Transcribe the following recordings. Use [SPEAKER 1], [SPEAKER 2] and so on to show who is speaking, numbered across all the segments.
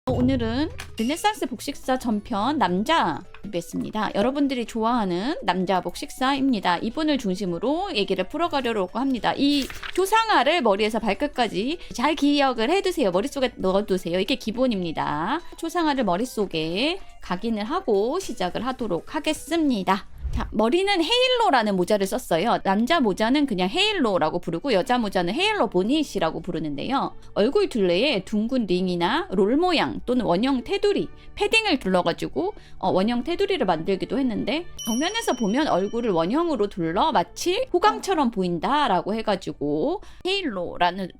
[SPEAKER 1] 오늘은 르네상스 복식사 전편 남자 준비했습니다. 여러분들이 좋아하는 남자 복식사입니다. 이분을 중심으로 얘기를 풀어가려고 합니다. 이 조상아를 머리에서 발끝까지 잘 기억을 해두세요. 머릿속에 넣어두세요. 이게 기본입니다. 조상아를 머릿속에 각인을 하고 시작을 하도록 하겠습니다. 자, 머리는 헤일로라는 모자를 썼어요. 남자 모자는 그냥 헤일로라고 부르고 여자 모자는 헤일로 보닛이라고 부르는데요. 얼굴 둘레에 둥근 링이나 롤 모양 또는 원형 테두리, 패딩을 둘러가지고 원형 테두리를 만들기도 했는데 정면에서 보면 얼굴을 원형으로 둘러 마치 호강처럼 보인다라고 해가지고 헤일로라는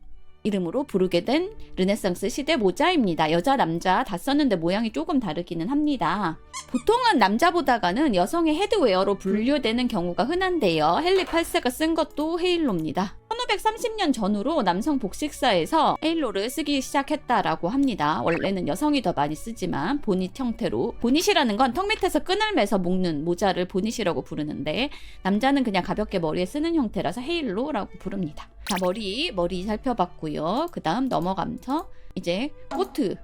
[SPEAKER 1] 이름으로 부르게 된 르네상스 시대 모자입니다. 여자 남자 다 썼는데 모양이 조금 다르기는 합니다. 보통은 남자보다가는 여성의 헤드웨어로 분류되는 경우가 흔한데요. 헨리 8세가 쓴 것도 헤일로입니다. 1530년 전후로 남성 복식사에서 헤일로를 쓰기 시작했다라고 합니다. 원래는 여성이 더 많이 쓰지만 보닛 형태로, 보닛이라는 건 턱 밑에서 끈을 매서 묶는 모자를 보닛이라고 부르는데 남자는 그냥 가볍게 머리에 쓰는 형태라서 헤일로라고 부릅니다. 자, 머리 살펴봤고요. 그 다음 넘어가면서 이제 코트,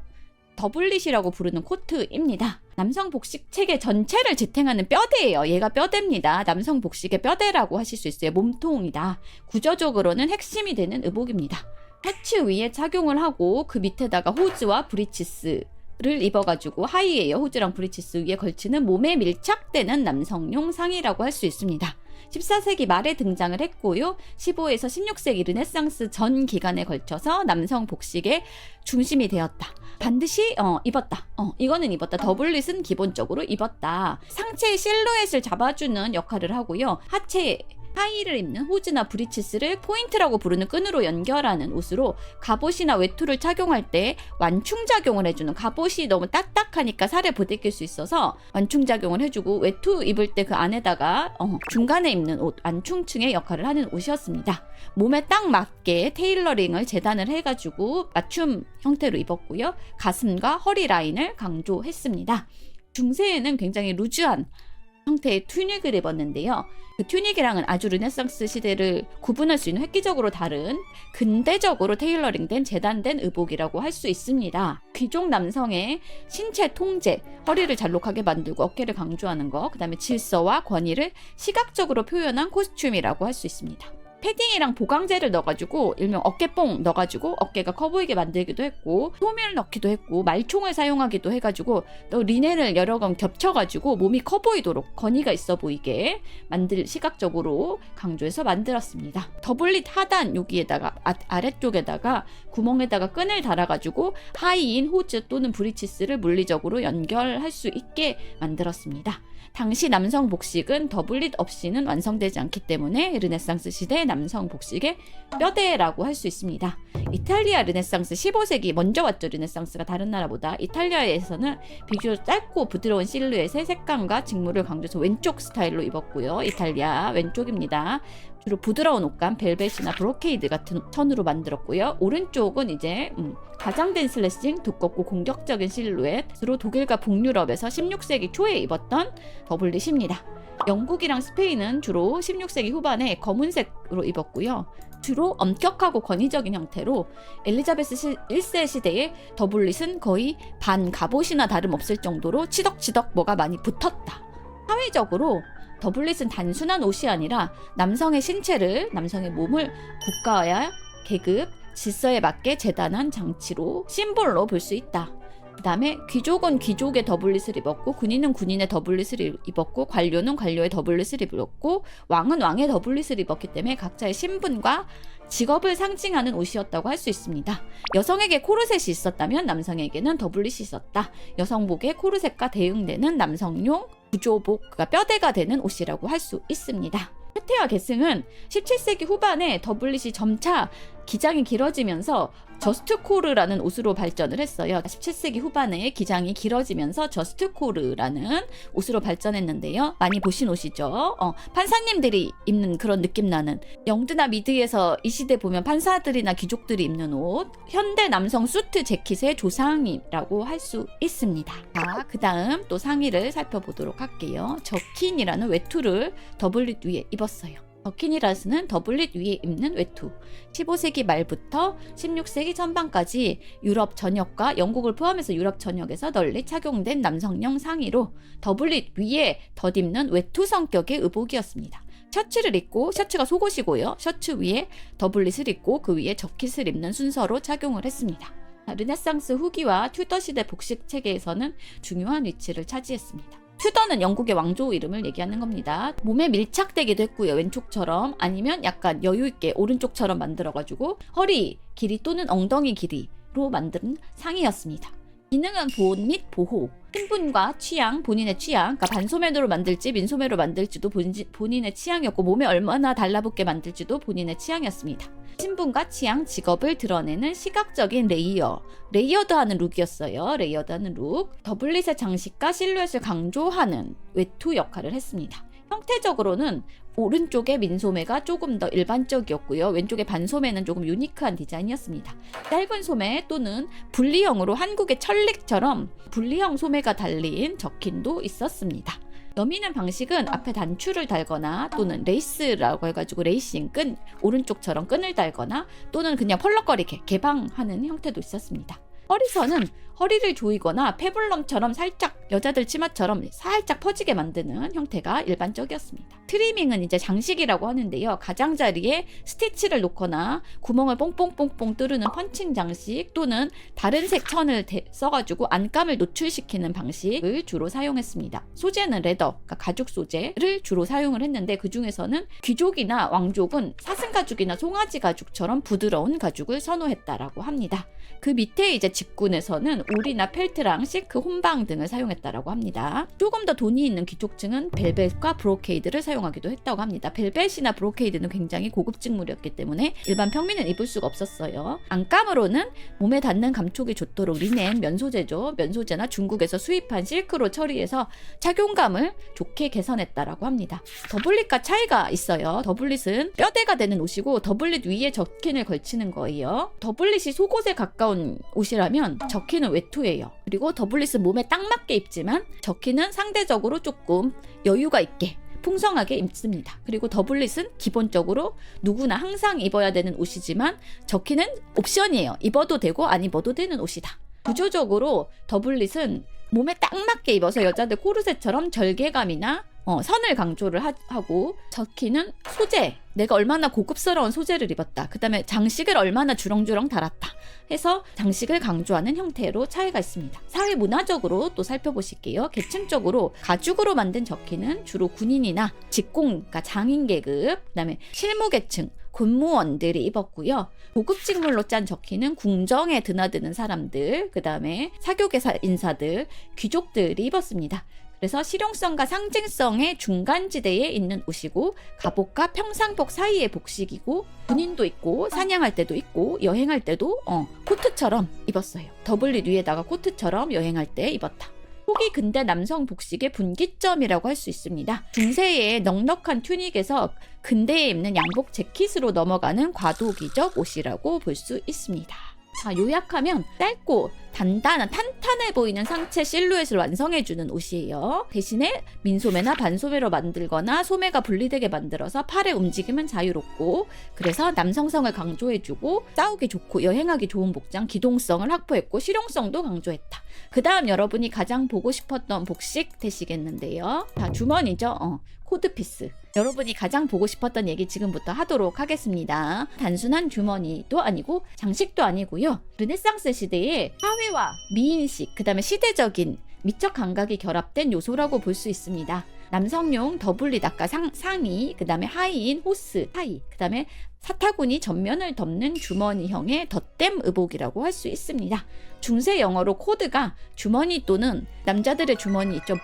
[SPEAKER 1] 더블릿이라고 부르는 코트입니다. 남성 복식 체계 전체를 지탱하는 뼈대예요. 얘가 뼈대입니다. 남성 복식의 뼈대라고 하실 수 있어요. 몸통이다. 구조적으로는 핵심이 되는 의복입니다. 셔츠 위에 착용을 하고 그 밑에다가 호즈와 브리치스를 입어가지고 하의예요. 호즈랑 브리치스 위에 걸치는 몸에 밀착되는 남성용 상의라고 할 수 있습니다. 14세기 말에 등장을 했고요. 15에서 16세기 르네상스 전 기간에 걸쳐서 남성 복식의 중심이 되었다. 반드시 입었다. 이거는 입었다. 더블릿은 기본적으로 입었다. 상체의 실루엣을 잡아주는 역할을 하고요. 하체 하의를 입는 호즈나 브리치스를 포인트라고 부르는 끈으로 연결하는 옷으로 갑옷이나 외투를 착용할 때 완충작용을 해주는, 갑옷이 너무 딱딱하니까 살에 부대낄 수 있어서 완충작용을 해주고 외투 입을 때 그 안에다가 중간에 입는 옷, 완충층의 역할을 하는 옷이었습니다. 몸에 딱 맞게 테일러링을 재단을 해가지고 맞춤 형태로 입었고요. 가슴과 허리 라인을 강조했습니다. 중세에는 굉장히 루즈한 형태의 튜닉을 입었는데요. 그 튜닉이랑은 아주 르네상스 시대를 구분할 수 있는 획기적으로 다른 근대적으로 테일러링된 재단된 의복이라고 할 수 있습니다. 귀족 남성의 신체 통제, 허리를 잘록하게 만들고 어깨를 강조하는 거, 그 다음에 질서와 권위를 시각적으로 표현한 코스튬이라고 할 수 있습니다. 패딩이랑 보강제를 넣어가지고 일명 어깨뽕 넣어가지고 어깨가 커 보이게 만들기도 했고, 소미를 넣기도 했고, 말총을 사용하기도 해가지고 또 리넨을 여러 번 겹쳐가지고 몸이 커 보이도록 권위가 있어 보이게 시각적으로 강조해서 만들었습니다. 더블릿 하단 여기에다가 아래쪽에다가 구멍에다가 끈을 달아가지고 하의인 호즈 또는 브리치스를 물리적으로 연결할 수 있게 만들었습니다. 당시 남성 복식은 더블릿 없이는 완성되지 않기 때문에 르네상스 시대 남성 복식의 뼈대라고 할 수 있습니다. 이탈리아 르네상스 15세기 먼저 왔죠. 르네상스가 다른 나라보다. 이탈리아에서는 비교적 짧고 부드러운 실루엣의 색감과 직물을 강조해서 왼쪽 스타일로 입었고요. 이탈리아 왼쪽입니다. 주로 부드러운 옷감, 벨벳이나 브로케이드 같은 천으로 만들었고요. 오른쪽은 이제 가장된 슬래싱, 두껍고 공격적인 실루엣으로 독일과 북유럽에서 16세기 초에 입었던 더블릿입니다. 영국이랑 스페인은 주로 16세기 후반에 검은색으로 입었고요. 주로 엄격하고 권위적인 형태로 엘리자베스 1세 시대의 더블릿은 거의 반 갑옷이나 다름없을 정도로 치덕치덕 뭐가 많이 붙었다. 사회적으로 더블릿은 단순한 옷이 아니라 남성의 신체를, 남성의 몸을 국가와 계급, 질서에 맞게 재단한 장치로, 심볼로 볼 수 있다. 그 다음에 귀족은 귀족의 더블릿을 입었고, 군인은 군인의 더블릿을 입었고, 관료는 관료의 더블릿을 입었고, 왕은 왕의 더블릿을 입었기 때문에 각자의 신분과 직업을 상징하는 옷이었다고 할 수 있습니다. 여성에게 코르셋이 있었다면 남성에게는 더블릿이 있었다. 여성복의 코르셋과 대응되는 남성용 구조복, 그러니까 뼈대가 되는 옷이라고 할 수 있습니다. 혜태와 계승은 17세기 후반에 더블릿이 점차 기장이 길어지면서 저스트코르라는 옷으로 발전을 했어요. 17세기 후반에 기장이 길어지면서 저스트코르라는 옷으로 발전했는데요. 많이 보신 옷이죠. 판사님들이 입는 그런 느낌 나는, 영드나 미드에서 이 시대 보면 판사들이나 귀족들이 입는 옷, 현대 남성 수트 재킷의 조상이라고 할 수 있습니다. 자, 그 다음 또 상의를 살펴보도록 할게요. 저킨이라는 외투를 더블릿 위에 입었어요. 저킨이라는 더블릿 위에 입는 외투. 15세기 말부터 16세기 전반까지 유럽 전역과 영국을 포함해서 유럽 전역에서 널리 착용된 남성용 상의로 더블릿 위에 덧입는 외투 성격의 의복이었습니다. 셔츠를 입고, 셔츠가 속옷이고요. 셔츠 위에 더블릿을 입고 그 위에 저킷을 입는 순서로 착용을 했습니다. 르네상스 후기와 튜더 시대 복식 체계에서는 중요한 위치를 차지했습니다. 튜더는 영국의 왕조 이름을 얘기하는 겁니다. 몸에 밀착되기도 했고요. 왼쪽처럼, 아니면 약간 여유있게 오른쪽처럼 만들어가지고 허리 길이 또는 엉덩이 길이로 만든 상의였습니다. 기능은 보온 및 보호, 신분과 취향, 본인의 취향, 그러니까 반소매로 만들지 민소매로 만들지도 본인의 취향이었고, 몸에 얼마나 달라붙게 만들지도 본인의 취향이었습니다. 신분과 취향, 직업을 드러내는 시각적인 레이어드하는 룩이었어요. 레이어드하는 룩. 더블릿의 장식과 실루엣을 강조하는 외투 역할을 했습니다. 형태적으로는 오른쪽의 민소매가 조금 더 일반적이었고요. 왼쪽의 반소매는 조금 유니크한 디자인이었습니다. 짧은 소매 또는 분리형으로 한국의 천릭처럼 분리형 소매가 달린 저킨도 있었습니다. 여미는 방식은 앞에 단추를 달거나 또는 레이스라고 해가지고 레이싱 끈, 오른쪽처럼 끈을 달거나 또는 그냥 펄럭거리게 개방하는 형태도 있었습니다. 허리선은 허리를 조이거나 페블럼처럼 살짝 여자들 치마처럼 살짝 퍼지게 만드는 형태가 일반적이었습니다. 트리밍은 이제 장식이라고 하는데요. 가장자리에 스티치를 놓거나 구멍을 뽕뽕뽕뽕 뚫는 펀칭 장식 또는 다른 색 천을 써가지고 안감을 노출시키는 방식을 주로 사용했습니다. 소재는 레더, 그러니까 가죽 소재를 주로 사용을 했는데, 그 중에서는 귀족이나 왕족은 사슴가죽이나 송아지 가죽처럼 부드러운 가죽을 선호했다라고 합니다. 그 밑에 이제 직군에서는 울이나 펠트랑 실크, 혼방 등을 사용했다라고 합니다. 조금 더 돈이 있는 귀족층은 벨벳과 브로케이드를 사용하기도 했다고 합니다. 벨벳이나 브로케이드는 굉장히 고급 직물이었기 때문에 일반 평민은 입을 수가 없었어요. 안감으로는 몸에 닿는 감촉이 좋도록 리넨, 면소재죠. 면소재나 중국에서 수입한 실크로 처리해서 착용감을 좋게 개선했다라고 합니다. 더블릿과 차이가 있어요. 더블릿은 뼈대가 되는 옷이고 더블릿 위에 저킨을 걸치는 거예요. 더블릿이 속옷에 가까운 옷이라면 저킨은 외투예요. 그리고 더블릿은 몸에 딱 맞게 입지만 저킨은 상대적으로 조금 여유가 있게 풍성하게 입습니다. 그리고 더블릿은 기본적으로 누구나 항상 입어야 되는 옷이지만 저킨은 옵션이에요. 입어도 되고 안 입어도 되는 옷이다. 구조적으로 더블릿은 몸에 딱 맞게 입어서 여자들 코르셋처럼 절개감이나 선을 강조를 하고, 저키는 소재, 내가 얼마나 고급스러운 소재를 입었다, 그 다음에 장식을 얼마나 주렁주렁 달았다 해서 장식을 강조하는 형태로 차이가 있습니다. 사회 문화적으로 또 살펴보실게요. 계층적으로 가죽으로 만든 저키는 주로 군인이나 직공, 그러니까 장인 계급, 그 다음에 실무계층, 군무원들이 입었고요. 고급 직물로 짠 저키는 궁정에 드나드는 사람들, 그 다음에 사교계사 인사들, 귀족들이 입었습니다. 그래서 실용성과 상징성의 중간지대에 있는 옷이고, 갑옷과 평상복 사이의 복식이고, 군인도 있고 사냥할 때도 있고 여행할 때도 코트처럼 입었어요. 더블릿 위에다가 코트처럼 여행할 때 입었다. 후기 근대 남성 복식의 분기점이라고 할 수 있습니다. 중세의 넉넉한 튜닉에서 근대에 입는 양복 재킷으로 넘어가는 과도기적 옷이라고 볼 수 있습니다. 자, 요약하면 짧고 단단한 탄탄해 보이는 상체 실루엣을 완성해주는 옷이에요. 대신에 민소매나 반소매로 만들거나 소매가 분리되게 만들어서 팔의 움직임은 자유롭고, 그래서 남성성을 강조해주고 싸우기 좋고 여행하기 좋은 복장, 기동성을 확보했고 실용성도 강조했다. 그 다음 여러분이 가장 보고 싶었던 복식 되시겠는데요. 자, 주머니죠. 코드피스. 여러분이 가장 보고 싶었던 얘기 지금부터 하도록 하겠습니다. 단순한 주머니도 아니고 장식도 아니고요. 르네상스 시대에 사회와 미인식, 그 다음에 시대적인 미적 감각이 결합된 요소라고 볼 수 있습니다. 남성용 더블리 닭가 상의, 그 다음에 하의인 호스 하의, 그 다음에 사타구니 전면을 덮는 주머니형의 덧댐 의복이라고 할 수 있습니다. 중세 영어로 코드가 주머니 또는 남자들의 주머니 있죠.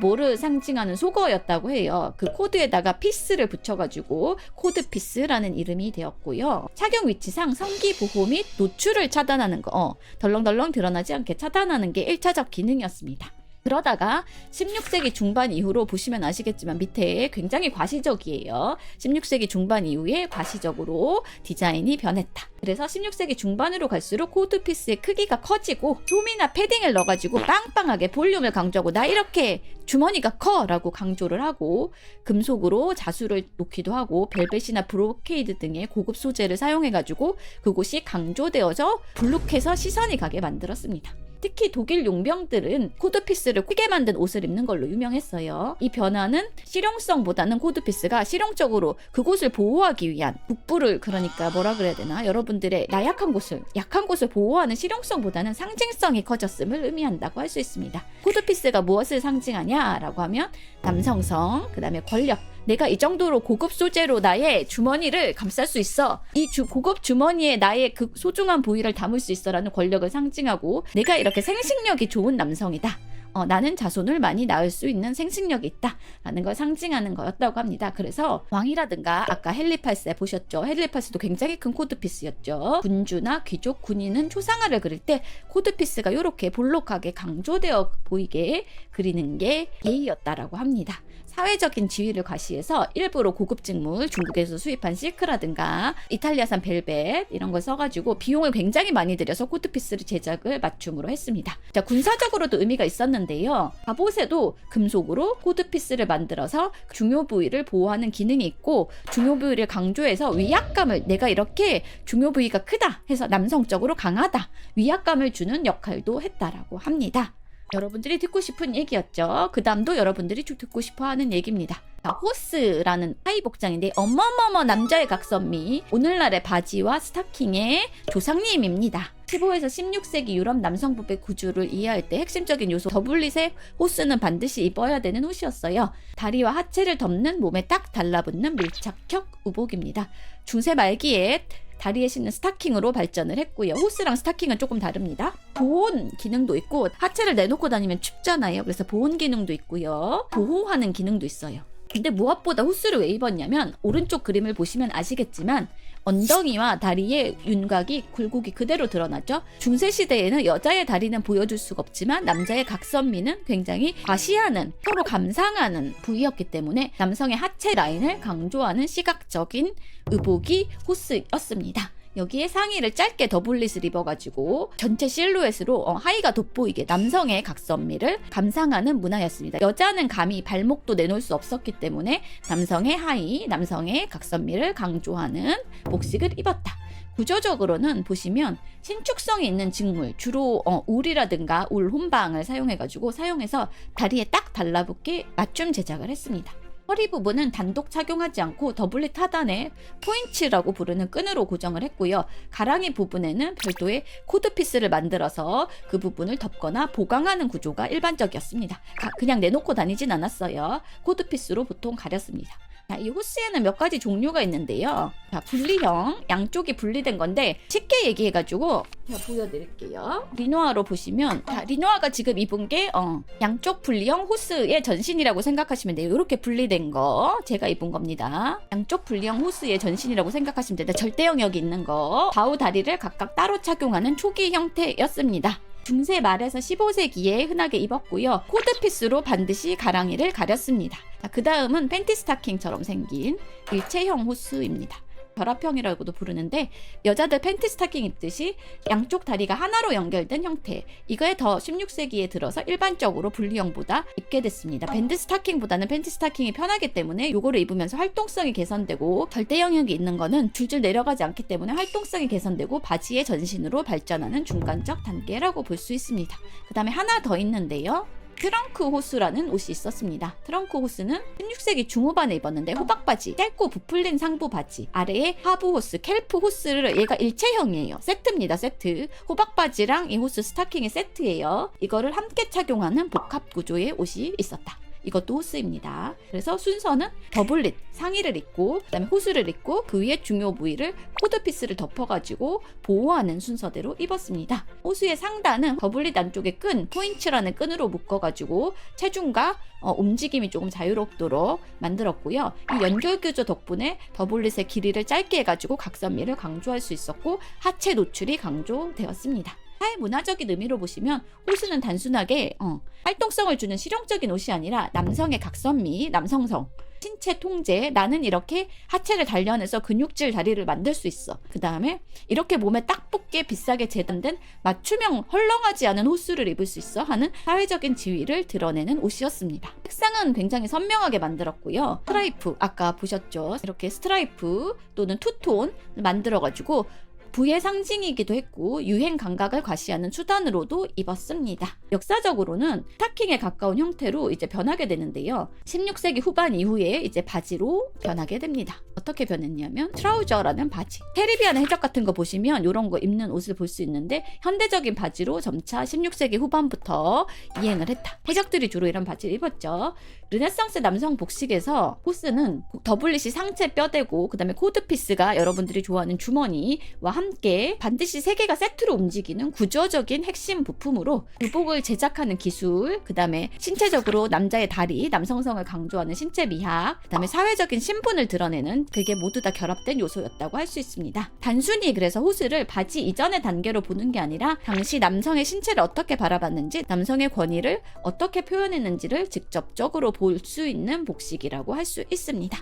[SPEAKER 1] 뭐를 상징하는 속어였다고 해요. 그 코드에다가 피스를 붙여가지고 코드 피스라는 이름이 되었고요. 착용 위치상 성기 보호 및 노출을 차단하는 거, 덜렁덜렁 드러나지 않게 차단하는 게 1차적 기능이었습니다. 그러다가 16세기 중반 이후로 보시면 아시겠지만 밑에 굉장히 과시적이에요. 16세기 중반 이후에 과시적으로 디자인이 변했다. 그래서 16세기 중반으로 갈수록 코드피스의 크기가 커지고 솜이나 패딩을 넣어가지고 빵빵하게 볼륨을 강조하고 나 이렇게 주머니가 커 라고 강조를 하고 금속으로 자수를 놓기도 하고 벨벳이나 브로케이드 등의 고급 소재를 사용해가지고 그곳이 강조되어져 불룩해서 시선이 가게 만들었습니다. 특히 독일 용병들은 코드피스를 크게 만든 옷을 입는 걸로 유명했어요. 이 변화는 실용성보다는 코드피스가 실용적으로 그곳을 보호하기 위한 북부를 그러니까 뭐라 그래야 되나 여러분들의 약한 곳을 보호하는 실용성보다는 상징성이 커졌음을 의미한다고 할 수 있습니다. 코드피스가 무엇을 상징하냐라고 하면 남성성, 그 다음에 권력, 내가 이 정도로 고급 소재로 나의 주머니를 감쌀 수 있어. 이 고급 주머니에 나의 그 소중한 부위를 담을 수 있어라는 권력을 상징하고 내가 이렇게 생식력이 좋은 남성이다. 나는 자손을 많이 낳을 수 있는 생식력이 있다 라는 걸 상징하는 거였다고 합니다. 그래서 왕이라든가 아까 헨리 8세 보셨죠? 헨리 8세도 굉장히 큰 코드피스였죠. 군주나 귀족, 군인은 초상화를 그릴 때 코드피스가 이렇게 볼록하게 강조되어 보이게 그리는 게 예의였다라고 합니다. 사회적인 지위를 과시해서 일부러 고급 직물, 중국에서 수입한 실크라든가 이탈리아산 벨벳 이런 걸 써가지고 비용을 굉장히 많이 들여서 코드피스를 제작을 맞춤으로 했습니다. 자, 군사적으로도 의미가 있었는데요. 갑옷에도 금속으로 코드피스를 만들어서 중요 부위를 보호하는 기능이 있고 중요 부위를 강조해서 위압감을 내가 이렇게 중요 부위가 크다 해서 남성적으로 강하다 위압감을 주는 역할도 했다라고 합니다. 여러분들이 듣고 싶은 얘기였죠. 그 다음도 여러분들이 쭉 듣고 싶어하는 얘기입니다. 자, 호스라는 하의 복장인데 어머머머 남자의 각선미 오늘날의 바지와 스타킹의 조상님입니다. 15에서 16세기 유럽 남성복의 구조를 이해할 때 핵심적인 요소 더블릿의 호스는 반드시 입어야 되는 옷이었어요. 다리와 하체를 덮는 몸에 딱 달라붙는 밀착형 의복입니다. 중세 말기에 다리에 신는 스타킹으로 발전을 했고요. 호스랑 스타킹은 조금 다릅니다. 보온 기능도 있고 하체를 내놓고 다니면 춥잖아요. 그래서 보온 기능도 있고요. 보호하는 기능도 있어요. 근데 무엇보다 호스를 왜 입었냐면 오른쪽 그림을 보시면 아시겠지만 엉덩이와 다리의 윤곽이 굴곡이 그대로 드러나죠. 중세시대에는 여자의 다리는 보여줄 수가 없지만 남자의 각선미는 굉장히 과시하는 서로 감상하는 부위였기 때문에 남성의 하체 라인을 강조하는 시각적인 의복이 호스였습니다. 여기에 상의를 짧게 더블릿을 입어가지고 전체 실루엣으로 하의가 돋보이게 남성의 각선미를 감상하는 문화였습니다. 여자는 감히 발목도 내놓을 수 없었기 때문에 남성의 하의, 남성의 각선미를 강조하는 복식을 입었다. 구조적으로는 보시면 신축성이 있는 직물, 주로 울이라든가 울 혼방을 사용해서 다리에 딱 달라붙게 맞춤 제작을 했습니다. 허리 부분은 단독 착용하지 않고 더블릿 하단에 포인츠라고 부르는 끈으로 고정을 했고요. 가랑이 부분에는 별도의 코드피스를 만들어서 그 부분을 덮거나 보강하는 구조가 일반적이었습니다. 그냥 내놓고 다니진 않았어요. 코드피스로 보통 가렸습니다. 자, 이 호스에는 몇 가지 종류가 있는데요. 자, 분리형, 양쪽이 분리된 건데 쉽게 얘기해가지고 제가 보여드릴게요. 리노아로 보시면 자, 리노아가 지금 입은 게 양쪽 분리형 호스의 전신이라고 생각하시면 돼요. 이렇게 분리된 거 제가 입은 겁니다. 양쪽 분리형 호스의 전신이라고 생각하시면 됩니다. 절대 영역이 있는 거 좌우 다리를 각각 따로 착용하는 초기 형태였습니다. 중세 말에서 15세기에 흔하게 입었고요. 코드피스로 반드시 가랑이를 가렸습니다. 그 다음은 팬티 스타킹처럼 생긴 일체형 호스입니다. 결합형이라고도 부르는데 여자들 팬티 스타킹 입듯이 양쪽 다리가 하나로 연결된 형태. 이거에 더 16세기에 들어서 일반적으로 분리형보다 입게 됐습니다. 밴드 스타킹보다는 팬티 스타킹이 편하기 때문에 요거를 입으면서 활동성이 개선되고 절대 영역이 있는 거는 줄줄 내려가지 않기 때문에 활동성이 개선되고 바지의 전신으로 발전하는 중간적 단계라고 볼 수 있습니다. 그 다음에 하나 더 있는데요. 트렁크 호스라는 옷이 있었습니다. 트렁크 호스는 16세기 중후반에 입었는데 호박바지, 짧고 부풀린 상부 바지, 아래에 하부 호스, 캘프 호스를 얘가 일체형이에요. 세트입니다. 세트. 호박바지랑 이 호스 스타킹이 세트예요. 이거를 함께 착용하는 복합 구조의 옷이 있었다. 이것도 호스입니다. 그래서 순서는 더블릿 상의를 입고 그다음에 호스를 입고 그 위에 중요 부위를 코드피스를 덮어가지고 보호하는 순서대로 입었습니다. 호스의 상단은 더블릿 안쪽에 끈, 포인츠라는 끈으로 묶어가지고 체중과 움직임이 조금 자유롭도록 만들었고요. 이 연결 구조 덕분에 더블릿의 길이를 짧게 해가지고 각선미를 강조할 수 있었고 하체 노출이 강조되었습니다. 사회 문화적인 의미로 보시면 호스는 단순하게 활동성을 주는 실용적인 옷이 아니라 남성의 각선미, 남성성, 신체 통제, 나는 이렇게 하체를 단련해서 근육질 다리를 만들 수 있어. 그 다음에 이렇게 몸에 딱 붙게 비싸게 재단된 맞춤형 헐렁하지 않은 호스를 입을 수 있어 하는 사회적인 지위를 드러내는 옷이었습니다. 색상은 굉장히 선명하게 만들었고요. 스트라이프, 아까 보셨죠? 이렇게 스트라이프 또는 투톤 만들어가지고 부의 상징이기도 했고 유행 감각을 과시하는 수단으로도 입었습니다. 역사적으로는 스타킹에 가까운 형태로 이제 변하게 되는데요. 16세기 후반 이후에 이제 바지로 변하게 됩니다. 어떻게 변했냐면 트라우저라는 바지. 캐리비안 해적 같은 거 보시면 이런 거 입는 옷을 볼 수 있는데 현대적인 바지로 점차 16세기 후반부터 이행을 했다. 해적들이 주로 이런 바지를 입었죠. 르네상스 남성 복식에서 호스는 더블릿이 상체 뼈대고 그 다음에 코드피스가 여러분들이 좋아하는 주머니와 함께 반드시 3개가 세트로 움직이는 구조적인 핵심 부품으로 의복을 제작하는 기술, 그 다음에 신체적으로 남자의 다리, 남성성을 강조하는 신체 미학, 그 다음에 사회적인 신분을 드러내는 그게 모두 다 결합된 요소였다고 할 수 있습니다. 단순히 그래서 호스를 바지 이전의 단계로 보는 게 아니라 당시 남성의 신체를 어떻게 바라봤는지, 남성의 권위를 어떻게 표현했는지를 직접적으로 볼 수 있는 복식이라고 할 수 있습니다.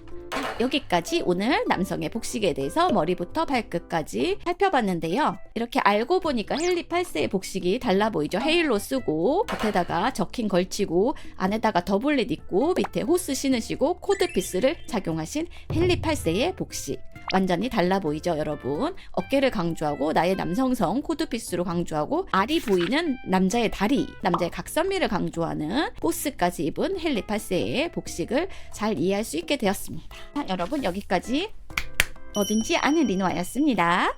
[SPEAKER 1] 여기까지 오늘 남성의 복식에 대해서 머리부터 발끝까지 살펴봤는데요. 이렇게 알고 보니까 헨리 8세의 복식이 달라 보이죠. 헤일로 쓰고 겉에다가 저킹 걸치고 안에다가 더블릿 입고 밑에 호스 신으시고 코드피스를 착용하신 헨리 8세의 복식. 완전히 달라 보이죠, 여러분. 어깨를 강조하고 나의 남성성 코드피스로 강조하고 알이 보이는 남자의 다리, 남자의 각선미를 강조하는 호스까지 입은 헨리 8세의 복식을 잘 이해할 수 있게 되었습니다. 자, 여러분 여기까지 뭐든지 아는 리노아였습니다.